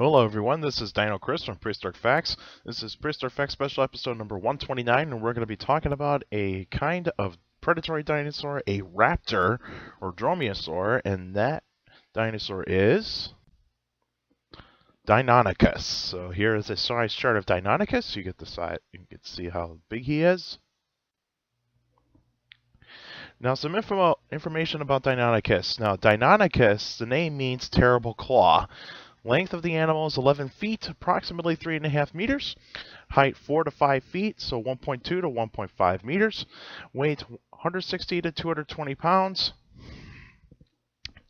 Hello everyone, this is Dino Chris from Prehistoric Facts. This is Prehistoric Facts special episode number 129, and we're going to be talking about a kind of predatory dinosaur, a raptor or dromaeosaur, and that dinosaur is Deinonychus. So here is a size chart of Deinonychus. You get to see how big he is. Now some information about Deinonychus. Now Deinonychus, the name means terrible claw. Length of the animal is 11 feet, approximately 3.5 meters. Height 4 to 5 feet, so 1.2 to 1.5 meters. Weight 160 to 220 pounds.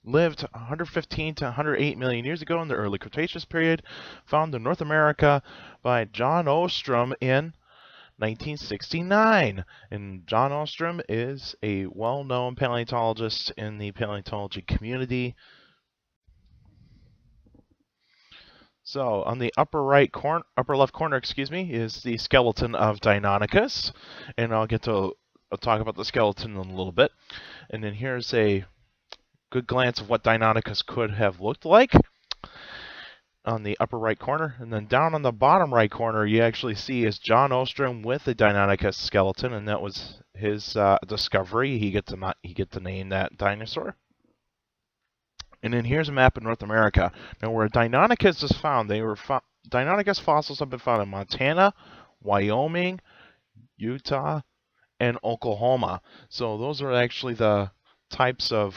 Lived 115 to 108 million years ago in the early Cretaceous period. Found in North America by John Ostrom in 1969. And John Ostrom is a well-known paleontologist in the paleontology community. So on the upper left corner, is the skeleton of Deinonychus, and I'll talk about the skeleton in a little bit. And then here's a good glance of what Deinonychus could have looked like on the upper right corner. And then down on the bottom right corner, you actually see is John Ostrom with the Deinonychus skeleton, and that was his discovery. He get to name that dinosaur. And then here's a map of North America. Now, where Deinonychus is found, Deinonychus fossils have been found in Montana, Wyoming, Utah, and Oklahoma. So those are actually the types of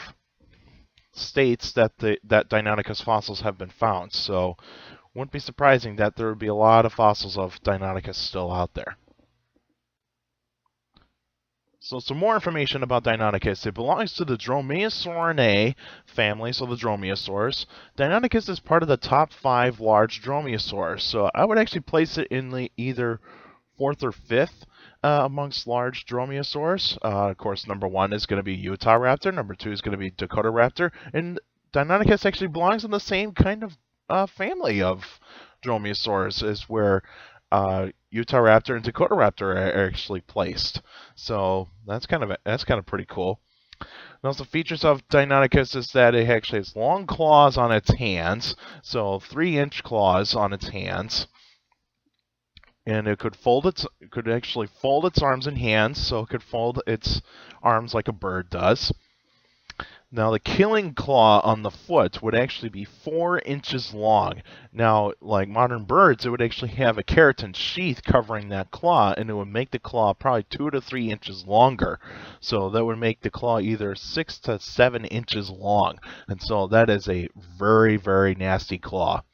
states that Deinonychus fossils have been found. So wouldn't be surprising that there would be a lot of fossils of Deinonychus still out there. So some more information about Deinonychus. It belongs to the Dromaeosaurinae family, so the dromaeosaurs. Deinonychus is part of the top 5 large dromaeosaurs. So I would actually place it in the either 4th or 5th amongst large dromaeosaurs. Of course, number 1 is going to be Utah raptor. Number 2 is going to be Dakota raptor. And Deinonychus actually belongs in the same kind of family of dromaeosaurs as where Utah raptor and Dakota raptor are actually placed. So that's kind of pretty cool. Now, some features of Deinonychus is that it actually has long claws on its hands, so 3-inch claws on its hands, and it could actually fold its arms and hands, so it could fold its arms like a bird does. Now, the killing claw on the foot would actually be 4 inches long. Now, like modern birds, it would actually have a keratin sheath covering that claw, and it would make the claw probably 2 to 3 inches longer. So that would make the claw either 6 to 7 inches long. And so that is a very, very nasty claw.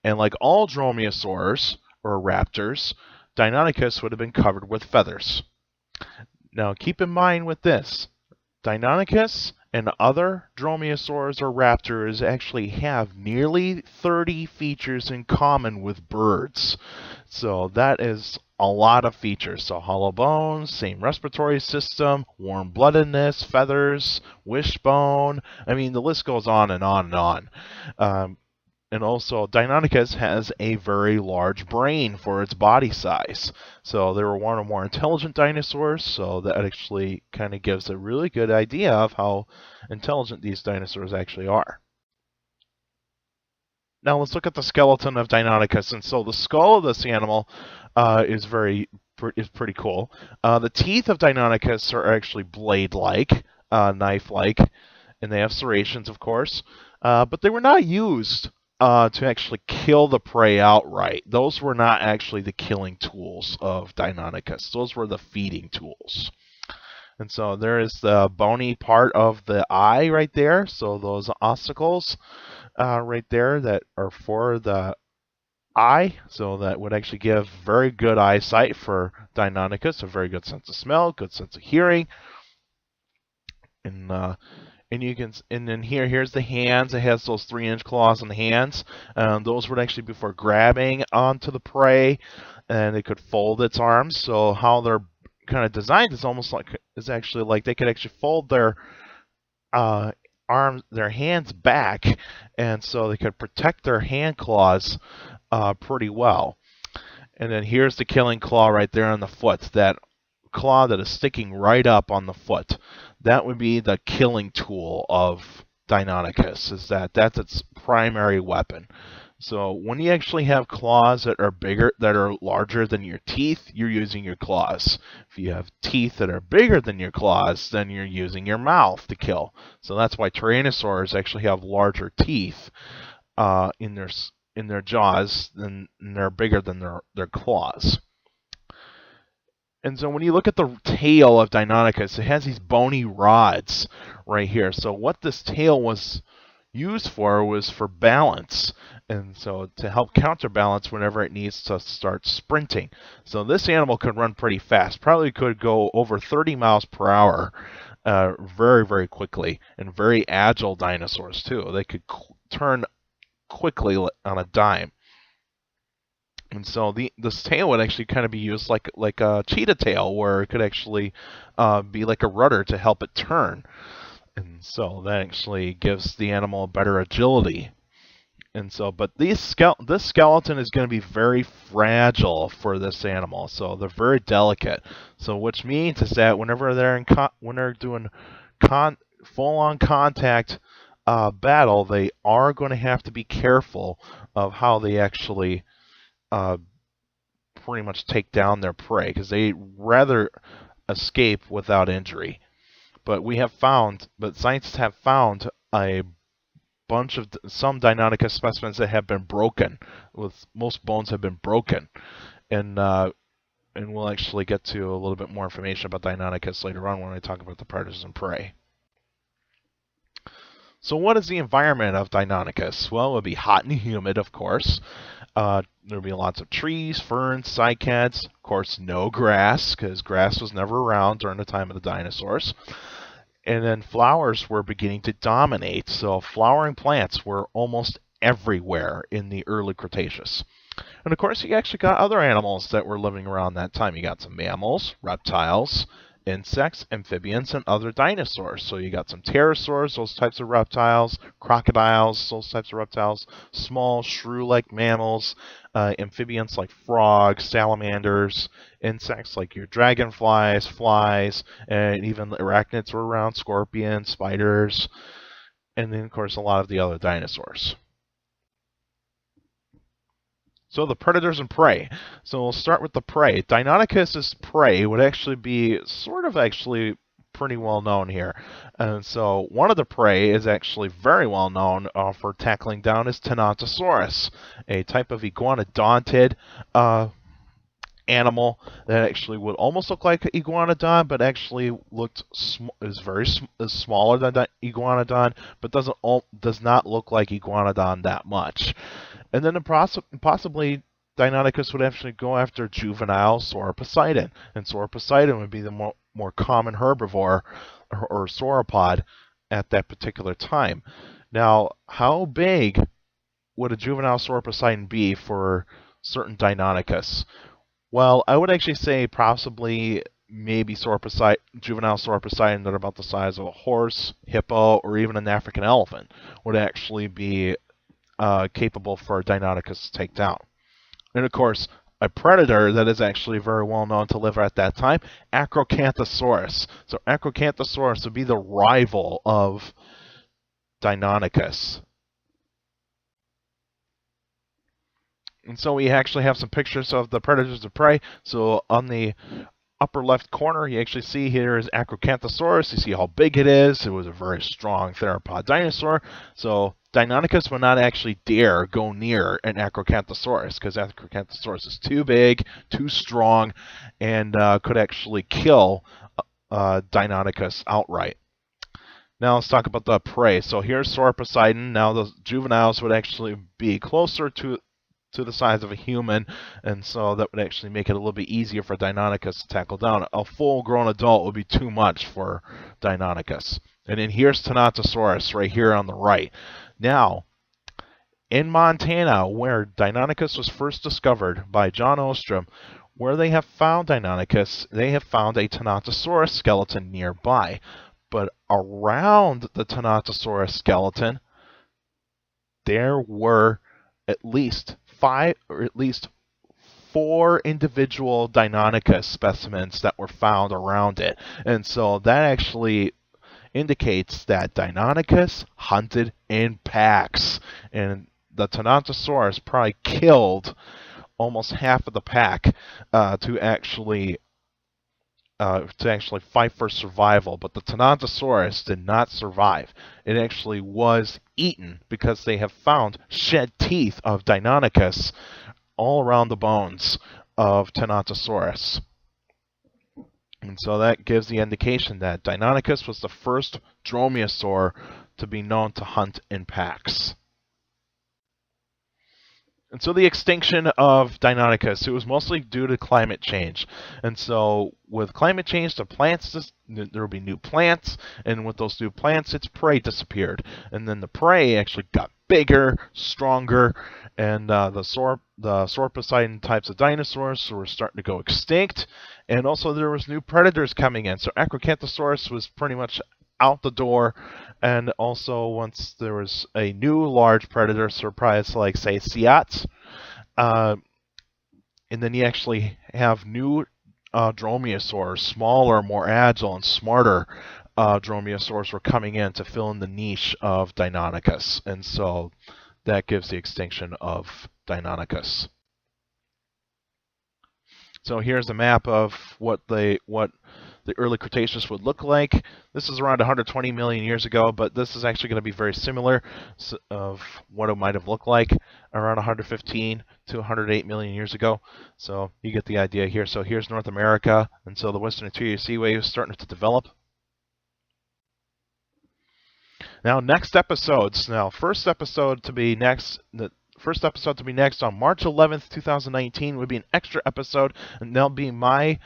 And like all dromaeosaurs, or raptors, Deinonychus would have been covered with feathers. Now, keep in mind with this, Deinonychus and other dromaeosaurs or raptors actually have nearly 30 features in common with birds. So that is a lot of features. So hollow bones, same respiratory system, warm-bloodedness, feathers, wishbone. I mean, the list goes on and on and on. And also, Deinonychus has a very large brain for its body size. So they were one of the more intelligent dinosaurs, so that actually kind of gives a really good idea of how intelligent these dinosaurs actually are. Now let's look at the skeleton of Deinonychus. And so the skull of this animal is pretty cool. The teeth of Deinonychus are actually blade-like, knife-like, and they have serrations, of course. But they were not used to actually kill the prey outright. Those were not actually the killing tools of Deinonychus. Those were the feeding tools. And so there is the bony part of the eye right there. So those ossicles right there that are for the eye. So that would actually give very good eyesight for Deinonychus, a very good sense of smell, good sense of hearing. And then here's the hands. It has those 3-inch claws on the hands. Those would actually be for grabbing onto the prey, and it could fold its arms. So how they're kind of designed is actually like they could actually fold their hands back, and so they could protect their hand claws pretty well. And then here's the killing claw right there on the foot. That claw that is sticking right up on the foot. That would be the killing tool of Deinonychus, that's its primary weapon. So when you actually have claws that are bigger, that are larger than your teeth, you're using your claws. If you have teeth that are bigger than your claws, then you're using your mouth to kill. So that's why tyrannosaurs actually have larger teeth in their jaws, and they're bigger than their claws. And so when you look at the tail of Deinonychus, it has these bony rods right here. So what this tail was used for was for balance, and so to help counterbalance whenever it needs to start sprinting. So this animal could run pretty fast, probably could go over 30 miles per hour very, very quickly, and very agile dinosaurs too. They could turn quickly on a dime. And so this tail would actually kind of be used like a cheetah tail, where it could actually be like a rudder to help it turn. And so that actually gives the animal better agility. And so, but this skeleton is going to be very fragile for this animal. So they're very delicate. So which means is that whenever they're doing full-on contact battle, they are going to have to be careful of how they actually pretty much take down their prey, because they rather escape without injury. But scientists have found a bunch of some Deinonychus specimens that have been broken. Most bones have been broken, and we'll actually get to a little bit more information about Deinonychus later on when we talk about the predators and prey. So what is the environment of Deinonychus? Well, it would be hot and humid, of course. There would be lots of trees, ferns, cycads. Of course, no grass, because grass was never around during the time of the dinosaurs. And then flowers were beginning to dominate. So flowering plants were almost everywhere in the early Cretaceous. And of course, you actually got other animals that were living around that time. You got some mammals, reptiles, insects, amphibians, and other dinosaurs. So you got some pterosaurs, those types of reptiles, crocodiles, those types of reptiles, small shrew-like mammals, amphibians like frogs, salamanders, insects like your dragonflies, flies, and even arachnids were around, scorpions, spiders, and then of course a lot of the other dinosaurs. So the predators and prey. So we'll start with the prey. Deinonychus' prey would actually be actually pretty well known here. And so one of the prey is actually very well known for tackling down is Tenontosaurus, a type of iguanodontid animal that actually would almost look like an iguanodon, but actually is smaller than iguanodon, but does not look like iguanodon that much. And then possibly Deinonychus would actually go after juvenile Sauroposeidon, and Sauroposeidon would be the more common herbivore or sauropod at that particular time. Now, how big would a juvenile Sauroposeidon be for certain Deinonychus? Well, I would actually say possibly maybe juvenile Sauroposeidon that are about the size of a horse, hippo, or even an African elephant would actually be capable for Deinonychus to take down. And of course, a predator that is actually very well known to live at that time, Acrocanthosaurus. So Acrocanthosaurus would be the rival of Deinonychus. And so we actually have some pictures of the predators of prey. So on the upper left corner, you actually see here is Acrocanthosaurus. You see how big it is. It was a very strong theropod dinosaur. So Deinonychus would not actually dare go near an Acrocanthosaurus, because Acrocanthosaurus is too big, too strong, and could actually kill Deinonychus outright. Now let's talk about the prey. So here's Sauroposeidon. Now the juveniles would actually be closer to the size of a human, and so that would actually make it a little bit easier for Deinonychus to tackle down. A full-grown adult would be too much for Deinonychus. And then here's Tenontosaurus right here on the right. Now, in Montana, where Deinonychus was first discovered by John Ostrom, where they have found Deinonychus, they have found a Tenontosaurus skeleton nearby. But around the Tenontosaurus skeleton, there were at least 4 individual Deinonychus specimens that were found around it. And so that actually indicates that Deinonychus hunted in packs. And the Tyrannosaurus probably killed almost half of the pack to actually fight for survival, but the Tyrannosaurus did not survive. It actually was eaten because they have found shed teeth of Deinonychus all around the bones of Tyrannosaurus. And so that gives the indication that Deinonychus was the first dromaeosaur to be known to hunt in packs. And so the extinction of Deinonychus, it was mostly due to climate change. And so with climate change, the plants, there will be new plants, and with those new plants, its prey disappeared. And then the prey actually got bigger, stronger, and the sauropodine types of dinosaurs were starting to go extinct. And also there was new predators coming in. So Acrocanthosaurus was pretty much out the door, and also once there was a new large predator surprise, like say Seats, and then you actually have new dromaeosaurs, smaller, more agile, and smarter dromaeosaurs were coming in to fill in the niche of Deinonychus, and so that gives the extinction of Deinonychus. So here's a map of what the early Cretaceous would look like. This is around 120 million years ago, but this is actually going to be very similar of what it might have looked like around 115 to 108 million years ago. So you get the idea here. So here's North America, and so the Western Interior Seaway is starting to develop. Now, next episodes. Now, first episode to be next on March 11th, 2019 would be an extra episode, and that'll be my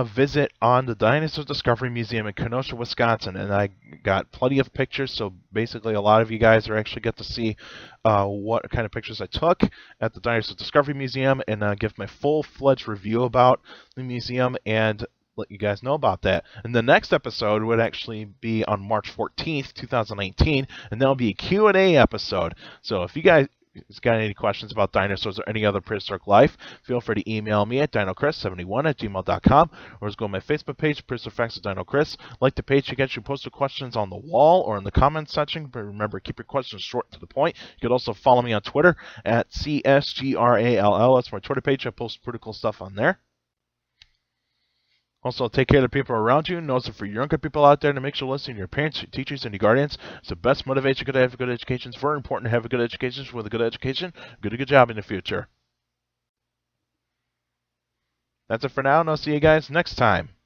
visit on the Dinosaur Discovery Museum in Kenosha, Wisconsin. And I got plenty of pictures, so basically a lot of you guys are actually get to see what kind of pictures I took at the Dinosaur Discovery Museum, and give my full-fledged review about the museum and let you guys know about that. And the next episode would actually be on March 14th, 2019, and that'll be a Q&A episode. So if you guys got any questions about dinosaurs or any other prehistoric life, feel free to email me at dinochris71@gmail.com, or just go to my Facebook page, Prehistoric Facts of Dino Chris. Like the page to get you posted questions on the wall or in the comments section, but remember, keep your questions short and to the point. You could also follow me on Twitter at CSGRALL. That's my Twitter page. I post pretty cool stuff on there. Also, take care of the people around you. And also, for younger people out there, to make sure listening to your parents, your teachers, and your guardians. It's the best motivation to have a good education. It's very important to have a good education. With a good education, get a good job in the future. That's it for now, and I'll see you guys next time.